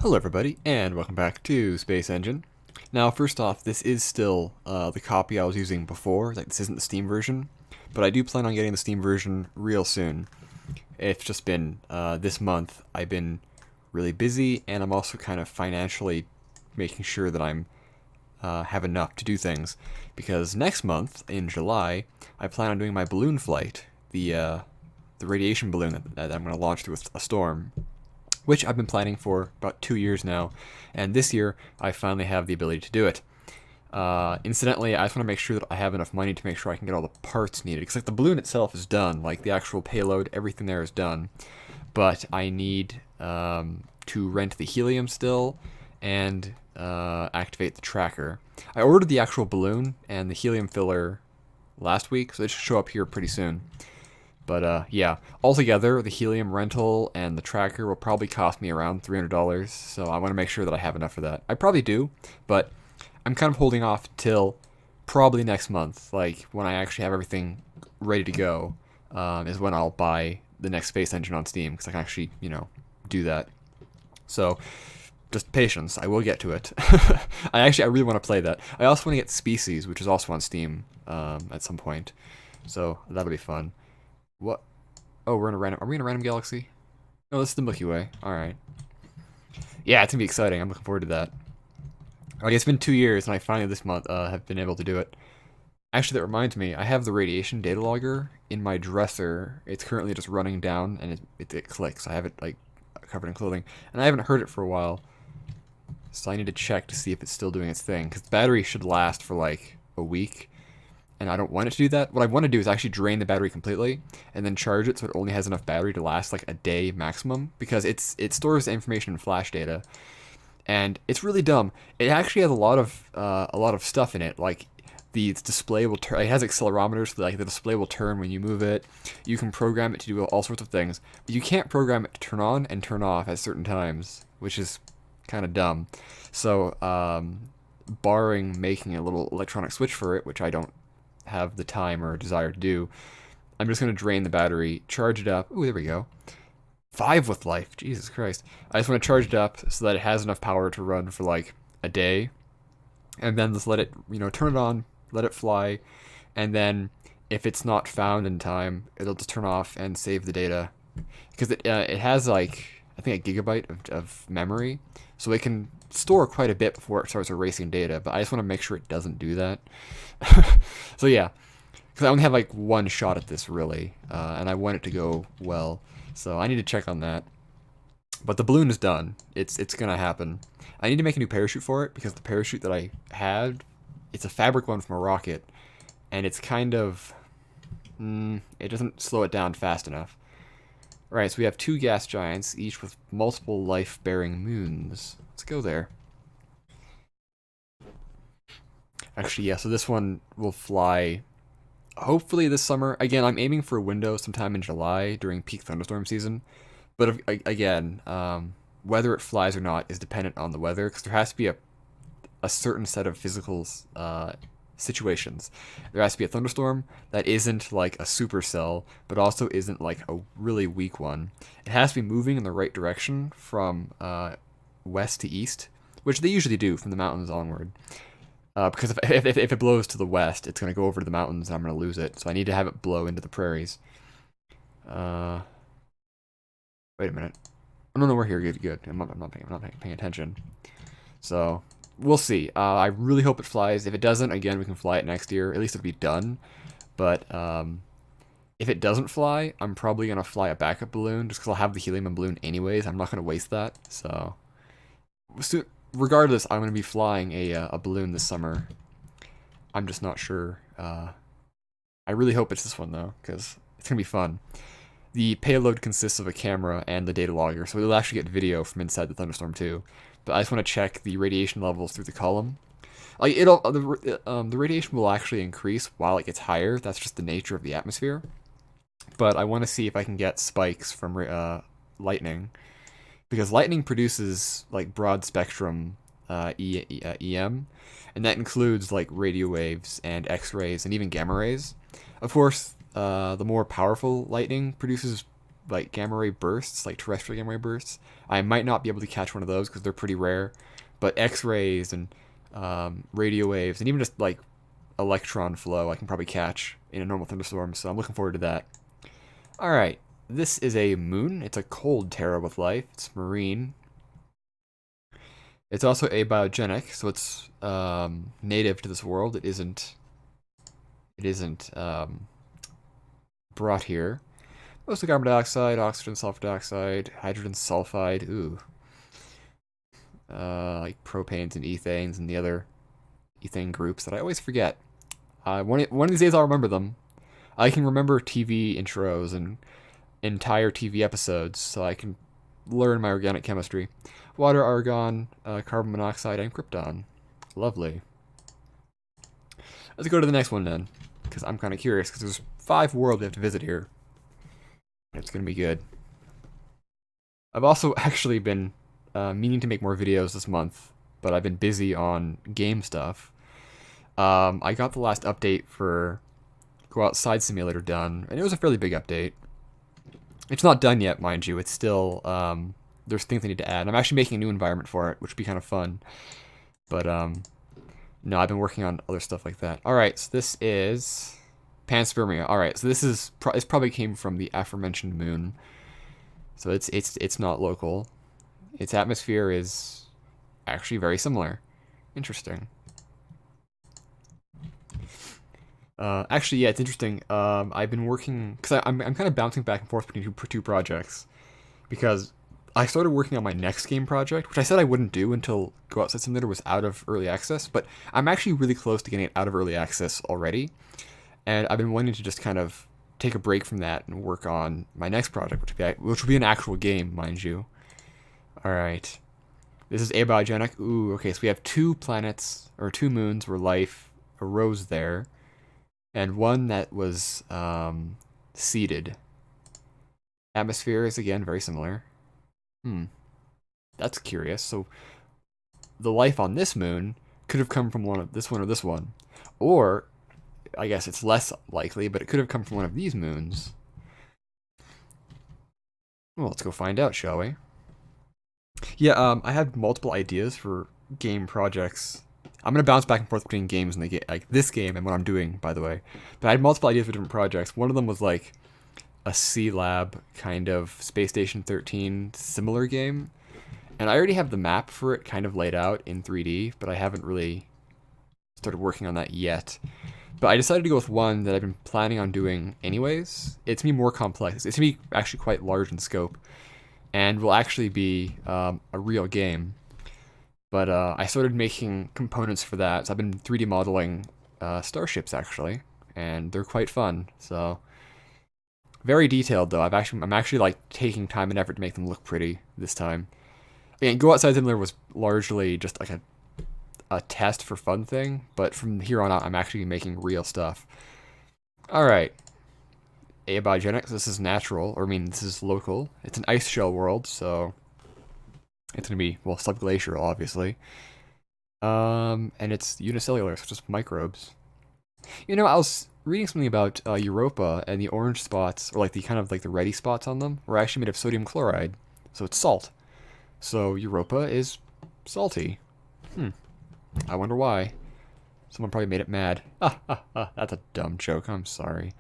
Hello everybody, and welcome back to Space Engine. Now, first off, this is still the copy I was using before. Like, this isn't the Steam version, but I do plan on getting the Steam version real soon. It's just been this month. I've been really busy, and I'm also kind of financially making sure that I'm have enough to do things. Because next month, in July, I plan on doing my balloon flight, the radiation balloon that I'm going to launch through a storm, which I've been planning for about 2 years now, and this year I finally have the ability to do it. Incidentally, I just want to make sure that I have enough money to make sure I can get all the parts needed. Because like the balloon itself is done, like the actual payload, everything there is done, but I need to rent the helium still and activate the tracker. I ordered the actual balloon and the helium filler last week, so it should show up here pretty soon. But yeah, altogether, the helium rental and the tracker will probably cost me around $300, so I want to make sure that I have enough for that. I probably do, but I'm kind of holding off till probably next month, like when I actually have everything ready to go, is when I'll buy the next Space Engine on Steam, because I can actually, do that. So, just patience. I will get to it. I really want to play that. I also want to get Species, which is also on Steam at some point, so that'll be fun. What? Oh, we're in a random. Are we in a random galaxy? No, this is the Milky Way. All right. Yeah, it's gonna be exciting. I'm looking forward to that. Like it's been 2 years, and I finally this month have been able to do it. Actually, that reminds me. I have the radiation data logger in my dresser. It's currently just running down, and it clicks. I have it like covered in clothing, and I haven't heard it for a while. So I need to check to see if it's still doing its thing, because the battery should last for like a week, and I don't want it to do that. What I want to do is actually drain the battery completely and then charge it so it only has enough battery to last like a day maximum, because it stores information in flash data, and it's really dumb. It actually has a lot of stuff in it, like the display will turn. It has accelerometers, so like the display will turn when you move it. You can program it to do all sorts of things, but you can't program it to turn on and turn off at certain times, which is kind of dumb. So, barring making a little electronic switch for it, which I don't have the time or desire to do, I'm just going to drain the battery, charge it up. Ooh, there we go. 5 with life. Jesus Christ. I just want to charge it up so that it has enough power to run for like a day. And then just let it, turn it on, let it fly. And then if it's not found in time, it'll just turn off and save the data. Because it has like, I think a gigabyte of memory. So it can store quite a bit before it starts erasing data. But I just want to make sure it doesn't do that. So yeah, because I only have like one shot at this really, and I want it to go well. So I need to check on that. But the balloon is done. It's gonna happen. I need to make a new parachute for it because the parachute that I had, it's a fabric one from a rocket, and it's kind of, it doesn't slow it down fast enough. All right, so we have two gas giants, each with multiple life-bearing moons. Let's go there. Actually, yeah, so this one will fly hopefully this summer. Again, I'm aiming for a window sometime in July during peak thunderstorm season. But again, whether it flies or not is dependent on the weather, because there has to be a certain set of physical situations. There has to be a thunderstorm that isn't like a supercell, but also isn't like a really weak one. It has to be moving in the right direction from west to east, which they usually do from the mountains onward. Because if it blows to the west, it's going to go over to the mountains and I'm going to lose it. So I need to have it blow into the prairies. Uh, Wait a minute. Oh, no, we're here. Good. I'm not paying attention. So we'll see. I really hope it flies. If it doesn't, again, we can fly it next year. At least it'll be done. But if it doesn't fly, I'm probably going to fly a backup balloon just because I'll have the helium balloon anyways. I'm not going to waste that. So regardless, I'm going to be flying a balloon this summer. I'm just not sure. I really hope it's this one, though, because it's going to be fun. The payload consists of a camera and the data logger, so we'll actually get video from inside the thunderstorm, too. But I just want to check the radiation levels through the column. Like, the radiation will actually increase while it gets higher. That's just the nature of the atmosphere. But I want to see if I can get spikes from lightning, because lightning produces like broad spectrum EM, and that includes like radio waves and X-rays and even gamma rays. Of course, the more powerful lightning produces like gamma ray bursts, like terrestrial gamma ray bursts. I might not be able to catch one of those because they're pretty rare, but X-rays and radio waves and even just like electron flow I can probably catch in a normal thunderstorm. So I'm looking forward to that. All right, this is a moon. It's a cold Terra with life. It's marine. It's also abiogenic, so it's native to this world. It isn't. It isn't brought here. Mostly carbon dioxide, oxygen, sulfur dioxide, hydrogen sulfide. Ooh. Like propanes and ethanes and the other ethane groups that I always forget. One of these days I'll remember them. I can remember TV intros and entire TV episodes, so I can learn my organic chemistry. Water, argon, carbon monoxide, and krypton. Lovely. Let's go to the next one then, because I'm kind of curious, because there's 5 worlds we have to visit here. It's going to be good. I've also actually been meaning to make more videos this month, but I've been busy on game stuff. I got the last update for Go Outside Simulator done, and it was a fairly big update. It's not done yet, mind you. It's still, there's things I need to add. I'm actually making a new environment for it, which would be kind of fun. But, no, I've been working on other stuff like that. Alright, so this is panspermia. Alright, so this probably came from the aforementioned moon. So it's not local. Its atmosphere is actually very similar. Interesting. Actually, yeah, it's interesting. I've been working because I'm kind of bouncing back and forth between two projects because I started working on my next game project, which I said I wouldn't do until Go Outside Simulator was out of early access, but I'm actually really close to getting it out of early access already, and I've been wanting to just kind of take a break from that and work on my next project, which will be an actual game, mind you. All right, this is abiogenic. Ooh, okay, so we have 2 planets or 2 moons where life arose there. And one that was seeded. Atmosphere is again very similar. That's curious. So the life on this moon could have come from one or this one. Or, I guess it's less likely, but it could have come from one of these moons. Well, let's go find out, shall we? Yeah, I had multiple ideas for game projects. I'm gonna bounce back and forth between games and like this game and what I'm doing, by the way. But I had multiple ideas for different projects. One of them was like a C-Lab kind of Space Station 13 similar game, and I already have the map for it kind of laid out in 3D, but I haven't really started working on that yet. But I decided to go with one that I've been planning on doing anyways. It's gonna be more complex. It's gonna be actually quite large in scope, and will actually be a real game. But I started making components for that. So I've been 3D modeling starships actually, and they're quite fun. So very detailed though. I'm actually like taking time and effort to make them look pretty this time. And Go Outside Simulator was largely just like a test for fun thing, but from here on out, I'm actually making real stuff. All right, abiogenic. So this is natural, or I mean, this is local. It's an ice shell world, so. It's going to be, well, subglacial, obviously. And it's unicellular, so just microbes. You know, I was reading something about Europa, and the orange spots, or like the kind of like the ready spots on them, were actually made of sodium chloride. So it's salt. So Europa is salty. I wonder why. Someone probably made it mad. That's a dumb joke, I'm sorry.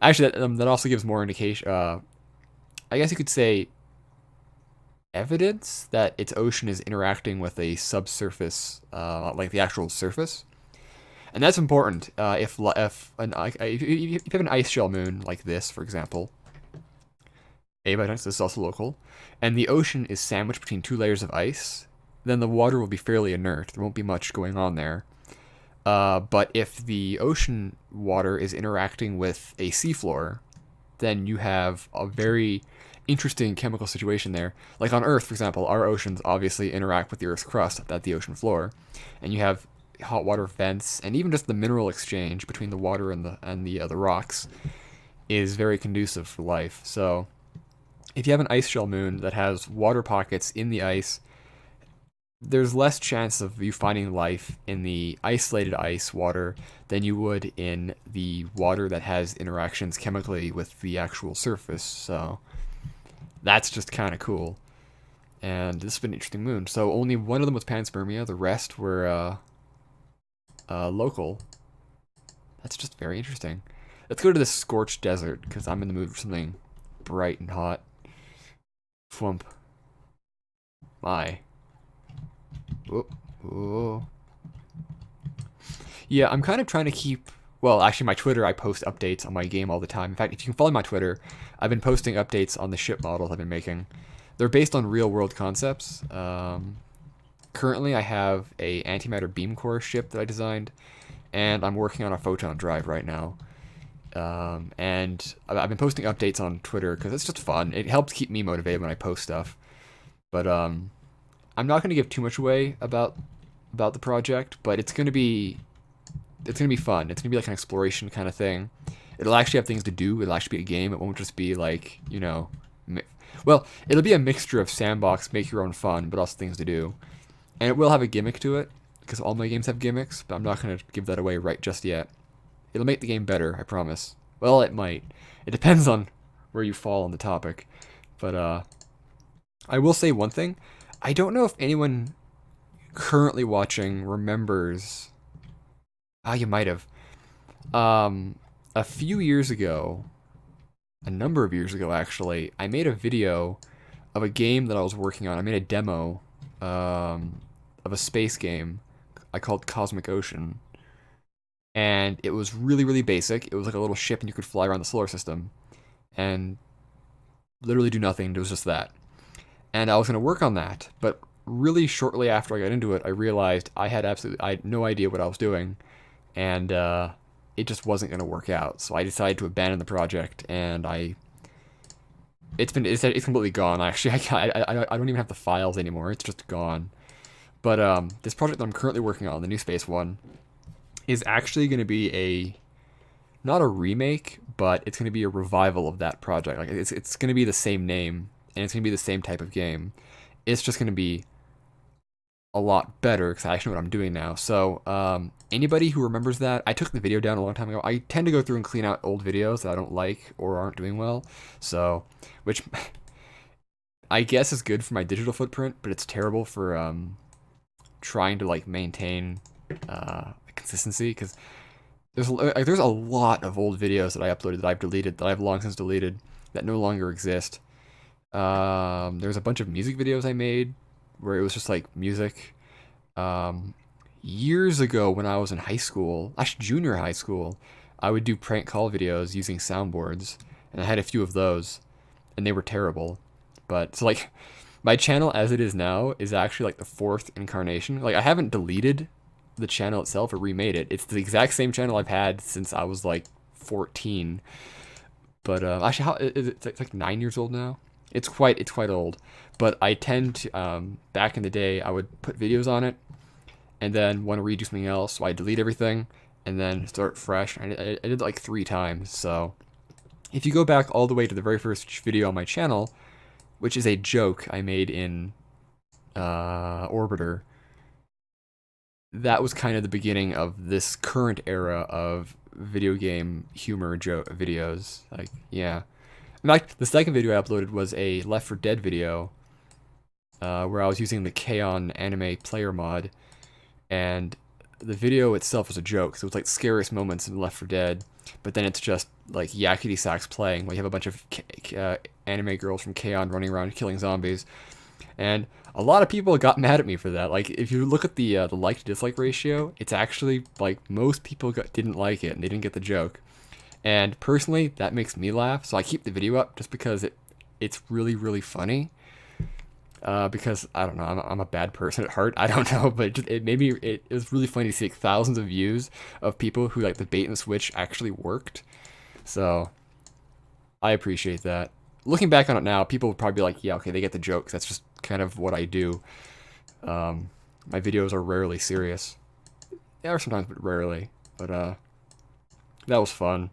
Actually, that also gives more indication, I guess you could say evidence that its ocean is interacting with a subsurface, like the actual surface, and that's important. If you have an ice shell moon like this, for example, this is also local, and the ocean is sandwiched between 2 layers of ice, then the water will be fairly inert. There won't be much going on there. But if the ocean water is interacting with a seafloor, then you have a very interesting chemical situation there. Like on Earth, for example, our oceans obviously interact with the Earth's crust at the ocean floor, and you have hot water vents, and even just the mineral exchange between the water and the rocks is very conducive for life. So, if you have an ice shell moon that has water pockets in the ice, there's less chance of you finding life in the isolated ice water than you would in the water that has interactions chemically with the actual surface. So that's just kind of cool. And this has been an interesting moon. So only one of them was panspermia. The rest were local. That's just very interesting. Let's go to the scorched desert because I'm in the mood for something bright and hot. Flump. My. Whoop. Whoa. Yeah, I'm kind of trying to keep. Well, actually, my Twitter, I post updates on my game all the time. In fact, if you can follow my Twitter, I've been posting updates on the ship models I've been making. They're based on real world concepts. Currently, I have a antimatter beam core ship that I designed, and I'm working on a photon drive right now. And I've been posting updates on Twitter because it's just fun. It helps keep me motivated when I post stuff. But I'm not going to give too much away about the project, but it's gonna be fun. It's gonna be like an exploration kind of thing. It'll actually have things to do. It'll actually be a game. It won't just be like, well, it'll be a mixture of sandbox, make your own fun, but also things to do. And it will have a gimmick to it because all my games have gimmicks, but I'm not gonna give that away right just yet. It'll make the game better, I promise. Well, it might. It depends on where you fall on the topic. But I will say one thing. I don't know if anyone currently watching remembers. Ah, you might have. A few years ago, a number of years ago actually, I made a video of a game that I was working on. I made a demo of a space game I called Cosmic Ocean. And it was really, really basic. It was like a little ship and you could fly around the solar system and literally do nothing. It was just that. And I was going to work on that. But really shortly after I got into it, I realized I had no idea what I was doing. And it just wasn't going to work out. So I decided to abandon the project, and it's completely gone. Actually, I don't even have the files anymore. It's just gone. But this project that I'm currently working on, the New Space one, is actually going to be not a remake, but it's going to be a revival of that project. Like it's going to be the same name, and it's going to be the same type of game. It's just going to be a lot better because I actually know what I'm doing now. So anybody who remembers that, I took the video down a long time ago. I tend to go through and clean out old videos that I don't like or aren't doing well. So, which I guess is good for my digital footprint, but it's terrible for trying to like maintain consistency because there's a lot of old videos that I uploaded that I've deleted that I've long since deleted that no longer exist. There's a bunch of music videos I made where it was just like music. Years ago when I was in high school, actually junior high school, I would do prank call videos using soundboards, and I had a few of those, and they were terrible. But so like my channel as it is now is actually like the fourth incarnation. Like I haven't deleted the channel itself or remade it. It's the exact same channel I've had since I was like 14. But actually, how is it? It's like 9 years old now. It's quite old. But I tend to back in the day I would put videos on it, and then want to redo something else, so I delete everything and then start fresh. I did it like 3 times. So if you go back all the way to the very first video on my channel, which is a joke I made in Orbiter, that was kind of the beginning of this current era of video game humor joke videos. Like, yeah. In fact, the second video I uploaded was a Left 4 Dead video where I was using the K-On! Anime player mod, and the video itself was a joke. So it was like scariest moments in Left 4 Dead, but then it's just like yakety sax playing. Where you have a bunch of anime girls from K-On! Running around killing zombies, and a lot of people got mad at me for that. Like if you look at the like to dislike ratio, it's actually like most people didn't like it and they didn't get the joke. And personally, that makes me laugh, so I keep the video up just because it's really, really funny. Because I don't know, I'm a bad person at heart. I don't know, but it made me. It was really funny to see like, thousands of views of people who like the bait and switch actually worked. So I appreciate that. Looking back on it now, people would probably be like, "Yeah, okay, they get the jokes. That's just kind of what I do." My videos are rarely serious. They are sometimes, but rarely. But that was fun.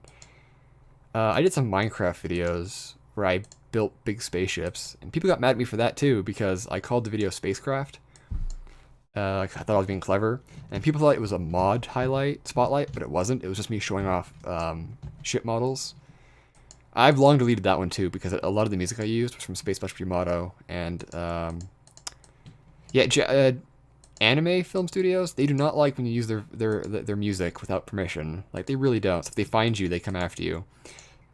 I did some Minecraft videos where I built big spaceships, and people got mad at me for that too because I called the video Spacecraft. I thought I was being clever, and people thought it was a mod highlight spotlight, but it wasn't. It was just me showing off ship models. I've long deleted that one too because a lot of the music I used was from Space Bus Primato and yeah, anime film studios. They do not like when you use their music without permission. Like they really don't. So if they find you, they come after you.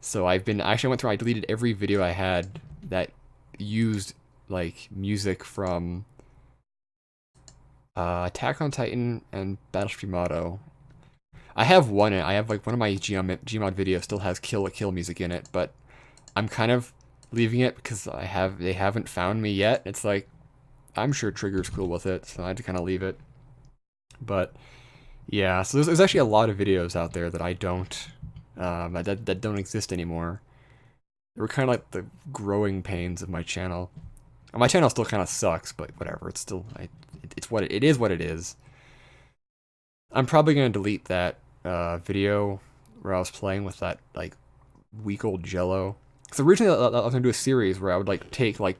So I went through. I deleted every video I had that used like music from Attack on Titan and Battleship Yamato. I have one. I have like one of my Gmod videos still has Kill la Kill music in it, but I'm kind of leaving it because they haven't found me yet. It's like I'm sure Trigger's cool with it, so I had to kind of leave it. But yeah, so there's actually a lot of videos out there that I don't that don't exist anymore. They were kind of like the growing pains of my channel. And my channel still kind of sucks, but whatever. It's still it's what it is. What it is. I'm probably gonna delete that video where I was playing with that like week old Jello. Because originally I was gonna do a series where I would like take like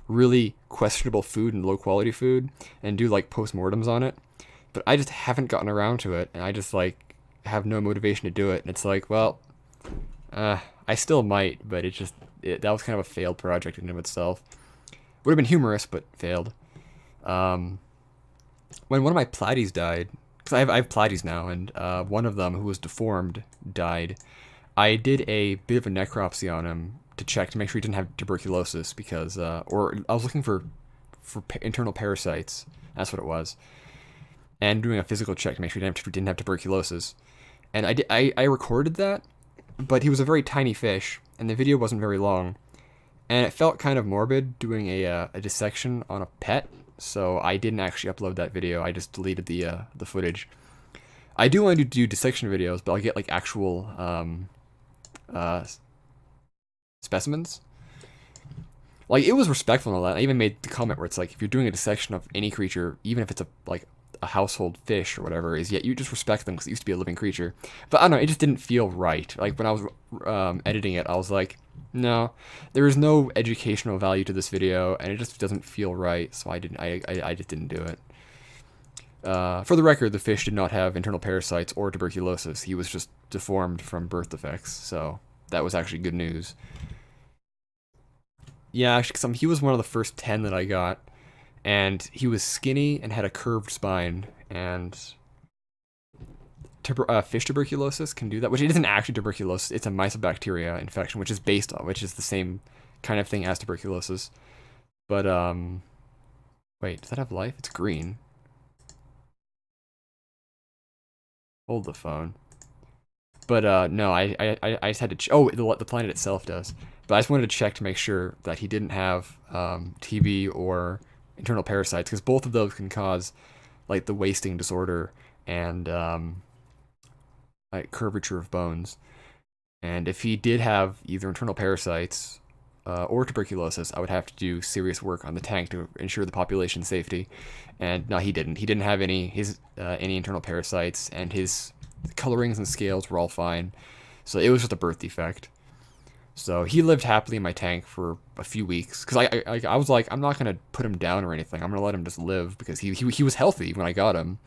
really questionable food and low quality food and do like postmortems on it. But I just haven't gotten around to it, and I just like have no motivation to do it. And it's like, well, I still might, but that was kind of a failed project in and of itself. Would have been humorous, but failed. When one of my platies died, because I have platies now, and one of them, who was deformed, died. I did a bit of a necropsy on him to check to make sure he didn't have tuberculosis, because, or I was looking for internal parasites. That's what it was. And doing a physical check to make sure he didn't have tuberculosis. And I recorded that, but he was a very tiny fish, and the video wasn't very long. And it felt kind of morbid doing a dissection on a pet, so I didn't actually upload that video. I just deleted the footage. I do want to do dissection videos, but I'll get like actual specimens. Like it was respectful and all that. I even made the comment where it's like if you're doing a dissection of any creature, even if it's a household fish or whatever it is, yet you just respect them because it used to be a living creature. But I don't know, it just didn't feel right. Like when I was editing it, I was like, no, there is no educational value to this video, and it just doesn't feel right. So I just didn't do it. For the record, the fish did not have internal parasites or tuberculosis. He was just deformed from birth defects. So that was actually good news. Yeah, actually, he was one of the first 10 that I got. And he was skinny and had a curved spine, and fish tuberculosis can do that, which it isn't actually tuberculosis, it's a mycobacteria infection, which is the same kind of thing as tuberculosis. But, wait, does that have life? It's green. Hold the phone. But, no, I just had to, the planet itself does. But I just wanted to check to make sure that he didn't have, TB or internal parasites, because both of those can cause like the wasting disorder and like curvature of bones. And if he did have either internal parasites or tuberculosis, I would have to do serious work on the tank to ensure the population safety. And no, he didn't. He didn't have any internal parasites, and his colorings and scales were all fine. So it was just a birth defect. So he lived happily in my tank for a few weeks, because I was like, I'm not gonna put him down or anything. I'm gonna let him just live, because he was healthy when I got him.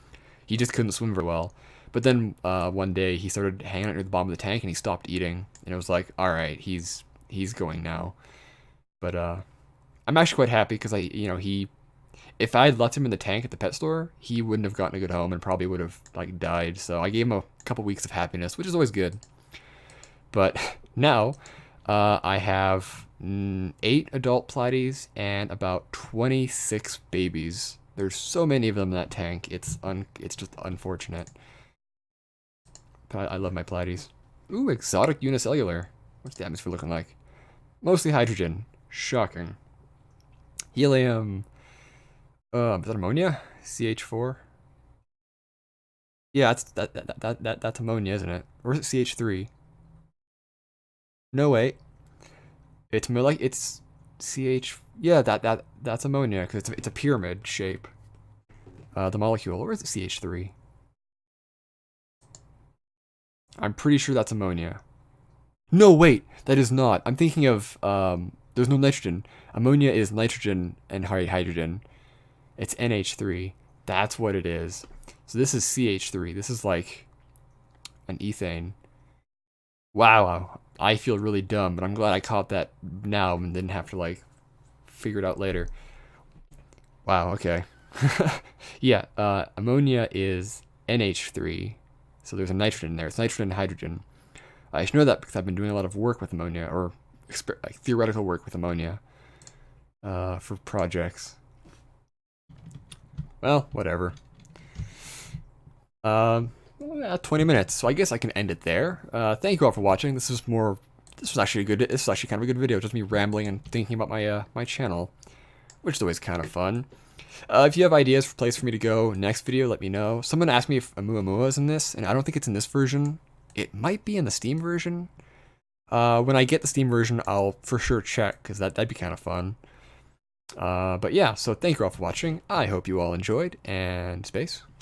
He just couldn't swim very well. But then one day he started hanging out near the bottom of the tank and he stopped eating, and it was like, all right, he's going now. But I'm actually quite happy, because if I had left him in the tank at the pet store, he wouldn't have gotten a good home and probably would have like died. So I gave him a couple weeks of happiness, which is always good. But now. I have 8 adult platies and about 26 babies. There's so many of them in that tank. It's just unfortunate. But I love my platies. Ooh, exotic unicellular. What's the atmosphere looking like? Mostly hydrogen. Shocking. Helium. Is that ammonia? CH4. Yeah, that's ammonia, isn't it? Or is it CH3? No, wait. It's more like it's CH. Yeah, that's ammonia, because it's a pyramid shape. The molecule, or is it CH3? I'm pretty sure that's ammonia. No, wait, that is not. I'm thinking of there's no nitrogen. Ammonia is nitrogen and hydrogen. It's NH3. That's what it is. So this is CH3. This is like an ethane. Wow, I feel really dumb, but I'm glad I caught that now and didn't have to like figure it out later. Wow, okay. Yeah, ammonia is NH3. So there's a nitrogen there. It's nitrogen and hydrogen. I should know that because I've been doing a lot of work with ammonia, or like theoretical work with ammonia for projects. Well, whatever. 20 minutes, so I guess I can end it there. Thank you all for watching. This was actually a good. This was actually kind of a good video. Just me rambling and thinking about my my channel, which is always kind of fun. If you have ideas for place for me to go next video, let me know. Someone asked me if Amuamua is in this, and I don't think it's in this version. It might be in the Steam version. When I get the Steam version, I'll for sure check, because that'd be kind of fun. But yeah, so thank you all for watching. I hope you all enjoyed, and space.